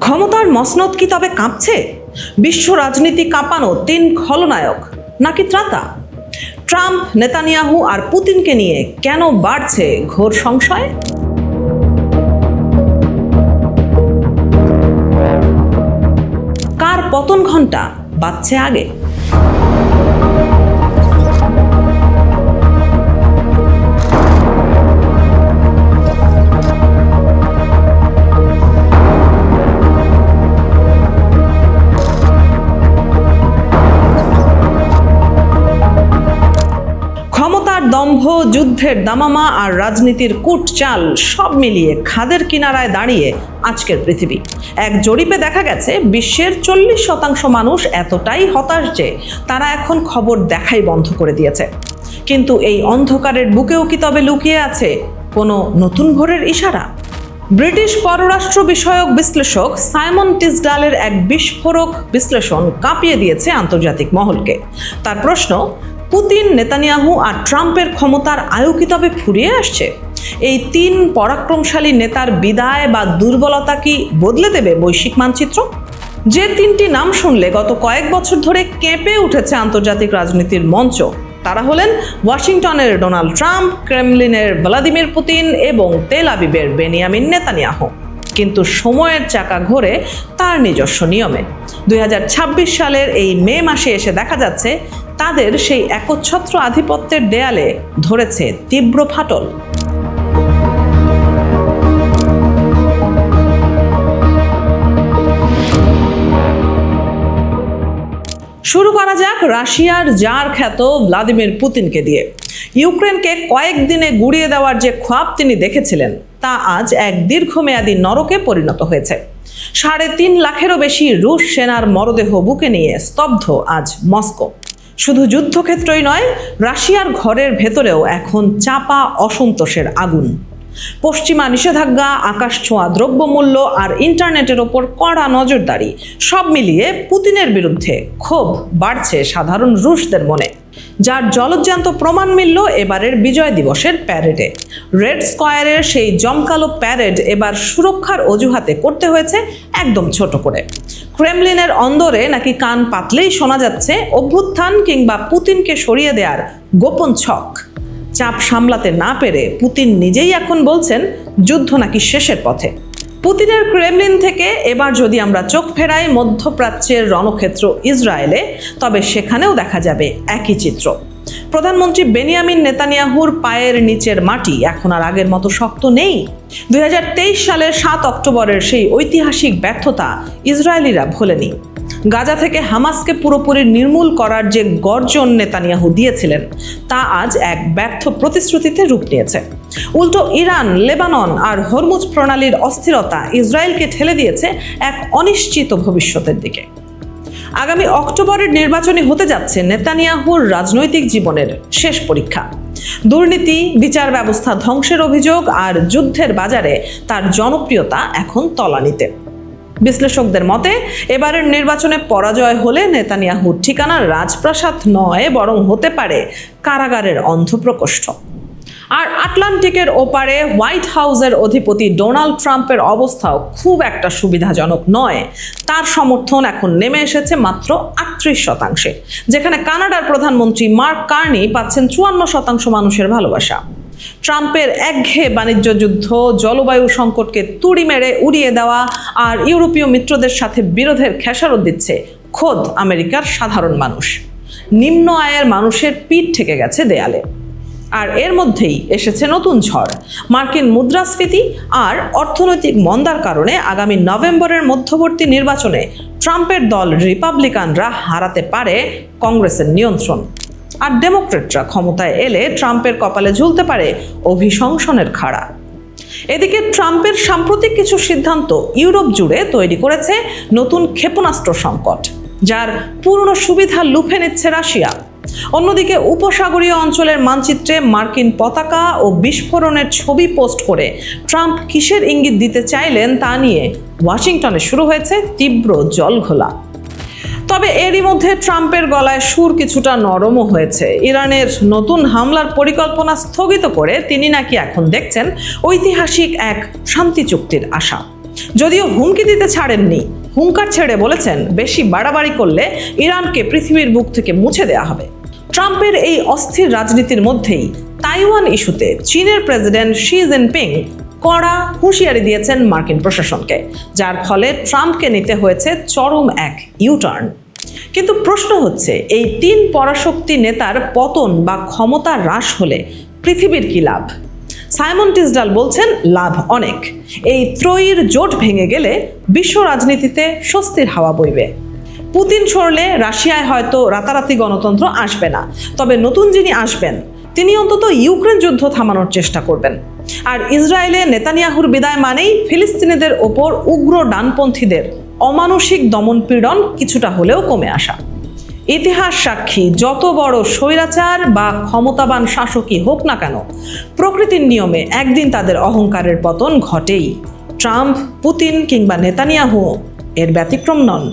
ক্ষমতার মসনদ কি তবে কাঁপছে? বিশ্ব রাজনীতি কাঁপানো তিন খলনায়ক নাকি ত্রাতা? ট্রাম্প, নেতানিয়াহু আর পুতিনকে নিয়ে কেন বাড়ছে ঘোর সংশয়? কার পতন ঘণ্টা বাজছে আগে? ক্ষমতার দম্ভ, যুদ্ধের দামামা আর রাজনীতির কূটচাল সব মিলিয়ে খাদের কিনারায় দাঁড়িয়ে আজকের পৃথিবী। এক জরিপে দেখা গেছে বিশ্বের 40% মানুষ এতটাই হতাশ যে তারা এখন খবর দেখাই বন্ধ করে দিয়েছে। কিন্তু এই অন্ধকারের বুকেও কি তবে লুকিয়ে আছে কোনো নতুন ভোরের ইশারা? ব্রিটিশ পররাষ্ট্র বিষয়ক বিশ্লেষক সাইমন টিসডালের এক বিস্ফোরক বিশ্লেষণ কাঁপিয়ে দিয়েছে আন্তর্জাতিক মহলকে। তার প্রশ্ন, পুতিন, নেতানিয়াহু আর ট্রাম্পের ক্ষমতার আয়ু কি তবে ফুরিয়ে আসছে? এই তিন পরাক্রমশালী নেতার বিদায় বা দুর্বলতা কি বদলে দেবে বৈশ্বিক মানচিত্র? যে তিনটি নাম শুনলে গত কয়েক বছর ধরে কেঁপে উঠেছে আন্তর্জাতিক রাজনীতির মঞ্চ, তারা হলেন ওয়াশিংটনের ডোনাল্ড ট্রাম্প, ক্রেমলিনের ভ্লাদিমির পুতিন এবং তেল আবিবের বেনিয়ামিন নেতানিয়াহু। কিন্তু সময়ের চাকা ঘোরে তার নিজস্ব নিয়মে। 2026 সালের এই মে মাসে এসে দেখা যাচ্ছে তাদের সেই একচ্ছত্র আধিপত্যের দেয়ালে ধরেছে তীব্র ফাটল। শুরু করা যাক রাশিয়ার জার খ্যাত ভ্লাদিমির পুতিনকে দিয়ে। ইউক্রেনকে কয়েকদিনে গুড়িয়ে দেওয়ার যে খ্বাব তিনি দেখেছিলেন তা আজ এক দীর্ঘমেয়াদী নরকে পরিণত হয়েছে। 3.5 লাখেরও বেশি রুশ সেনার মরদেহ বুকে নিয়ে স্তব্ধ আজ মস্কো। শুধু যুদ্ধক্ষেত্রই নয়, রাশিয়ার ঘরের ভেতরেও এখন চাপা অসন্তোষের আগুন। পশ্চিমা নিষেধাজ্ঞা, আকাশছোঁয়া দ্রব্যমূল্য আর ইন্টারনেটের ওপর কড়া নজরদারি সব মিলিয়ে পুতিনের বিরুদ্ধে ক্ষোভ বাড়ছে সাধারণ রুশদের মনে, যার জলজ্যান্ত প্রমাণ মিলল এবারের বিজয় দিবসের প্যারেডে। রেড স্কয়ারের সেই জমকালো প্যারেড এবার সুরক্ষার অজুহাতে করতে হয়েছে একদম ছোট করে। ক্রেমলিনের অন্দরে নাকি কান পাতলেই শোনা যাচ্ছে অভ্যুত্থান কিংবা পুতিনকে সরিয়ে দেওয়ার গোপন ছক। চাপ সামলাতে না পেরে পুতিন নিজেই এখন বলছেন যুদ্ধ নাকি শেষের পথে। পুতিনের ক্রেমলিন থেকে এবার যদি আমরা চোখ ফেরাই মধ্যপ্রাচ্যের রণক্ষেত্র ইসরায়েলে, তবে সেখানেও দেখা যাবে একই চিত্র। প্রধানমন্ত্রী বেনিয়ামিন নেতানিয়াহুর পায়ের নিচের মাটি এখন আর আগের মতো শক্ত নেই। 2023 সালের 7 অক্টোবরের সেই ঐতিহাসিক ব্যর্থতা ইসরায়েলিরা ভোলেনি। গাজা থেকে হামাসকে পুরোপুরি নির্মূল করার যে গর্জন নেতানিয়াহু দিয়েছিলেন তা আজ এক ব্যর্থ প্রতিশ্রুতিতে রূপ নিয়েছে। উল্টো ইরান, লেবানন আর হরমুজ প্রণালীর অস্থিরতা ইসরায়েলকে ঠেলে দিয়েছে এক অনিশ্চিত ভবিষ্যতের দিকে। আগামী অক্টোবরের নির্বাচনই হতে যাচ্ছে নেতানিয়াহুর রাজনৈতিক জীবনের শেষ পরীক্ষা। দুর্নীতি, বিচার ব্যবস্থা ধ্বংসের অভিযোগ আর যুদ্ধের বাজারে তার জনপ্রিয়তা এখন তলানিতে। বিশ্লেষকদের মতে এবারের নির্বাচনে পরাজয় হলে নেতানিয়াহুর ঠিকানা রাজপ্রাসাদ নয়, বরং হতে পারে কারাগারের অন্ধপ্রকোষ্ঠ। আর আটলান্টিকের ওপারে হোয়াইট হাউসের অধিপতি ডোনাল্ড ট্রাম্পের অবস্থাও খুব একটা সুবিধাজনক নয়। তার সমর্থন এখন নেমে এসেছে মাত্র 38%, যেখানে কানাডার প্রধানমন্ত্রী মার্ক কার্নি পাচ্ছেন 54% মানুষের ভালোবাসা। ট্রাম্পের একঘেয়ে বাণিজ্য যুদ্ধ, জলবায়ু সংকটকে তুড়ি মেরে উড়িয়ে দেওয়া আর ইউরোপীয় মিত্রদের সাথে বিরোধের খেসারত দিচ্ছে খোদ আমেরিকার সাধারণ মানুষ। নিম্ন আয়ের মানুষের পিঠ ঠেকে গেছে দেয়ালে। আর এর মধ্যেই এসেছে নতুন ঝড়। মার্কিন মুদ্রাস্ফীতি আর অর্থনৈতিক মন্দার কারণে আগামী নভেম্বরের মধ্যবর্তী নির্বাচনে ট্রাম্পের দল রিপাবলিকানরা হারাতে পারে কংগ্রেসের নিয়ন্ত্রণ। আর ডেমোক্রেটরা ক্ষমতায় এলে ট্রাম্পের কপালে ঝুলতে পারে অভিশংসনের খাড়া। এদিকে ট্রাম্পের সাম্প্রতিক কিছু সিদ্ধান্ত ইউরোপ জুড়ে তৈরি করেছে নতুন ক্ষেপণাস্ত্র সংকট, যার পূর্ণ সুবিধা লুফে নিচ্ছে রাশিয়া। অন্যদিকে উপসাগরীয় অঞ্চলের মানচিত্রে মার্কিন পতাকা ও বিস্ফোরণের ছবি পোস্ট করে ট্রাম্প কিসের ইঙ্গিত দিতে চাইলেন তা নিয়ে ওয়াশিংটনে শুরু হয়েছে তীব্র জলঘোলা। তবে এরই মধ্যে ট্রাম্পের গলায় সুর কিছুটা নরমও হয়েছে। ইরানের নতুন হামলার পরিকল্পনা স্থগিত করে তিনি নাকি এখন দেখছেন ঐতিহাসিক এক শান্তি চুক্তির আশা। যদিও হুমকি দিতে ছাড়েননি, হুঙ্কার ছেড়ে বলেছেন বেশি বাড়াবাড়ি করলে ইরানকে পৃথিবীর বুক থেকে মুছে দেওয়া হবে। ট্রাম্পের এই অস্থির রাজনীতির মধ্যেই তাইওয়ান ইস্যুতে চীনের প্রেসিডেন্ট শি জিনপিং কড়া হুঁশিয়ারি দিয়েছেন মার্কিন প্রশাসনকে, যার ফলে ট্রাম্পকে নিতে হয়েছে চরম এক ইউটার্ন। কিন্তু প্রশ্ন হচ্ছে, এই তিন পরাশক্তি নেতার পতন বা ক্ষমতা হ্রাস হলে পৃথিবীর কি লাভ? সাইমন টিসডাল বলছেন লাভ অনেক। এই ত্রয়ীর জোট ভেঙে গেলে বিশ্ব রাজনীতিতে স্বস্তির হাওয়া বইবে। পুতিন সরলে রাশিয়ায় হয়তো রাতারাতি গণতন্ত্র আসবে না, তবে নতুন যিনি আসবেন তিনি অন্তত ইউক্রেন যুদ্ধ থামানোর চেষ্টা করবেন। আর ইসরায়েলে নেতানিয়াহুর বিদায় মানেই ফিলিস্তিনিদের ওপর উগ্র ডানপন্থীদের অমানসিক দমনপীড়ন কিছুটা হলেও কমে আসা। ইতিহাস সাক্ষী, যত বড় স্বৈরাচার বা ক্ষমতাবান শাসকই হোক না কেন, প্রকৃতির নিয়মে একদিন তাদের অহংকারের পতন ঘটেই। ট্রাম্প, পুতিন কিংবা নেতানিয়াহু এর ব্যতিক্রম নন।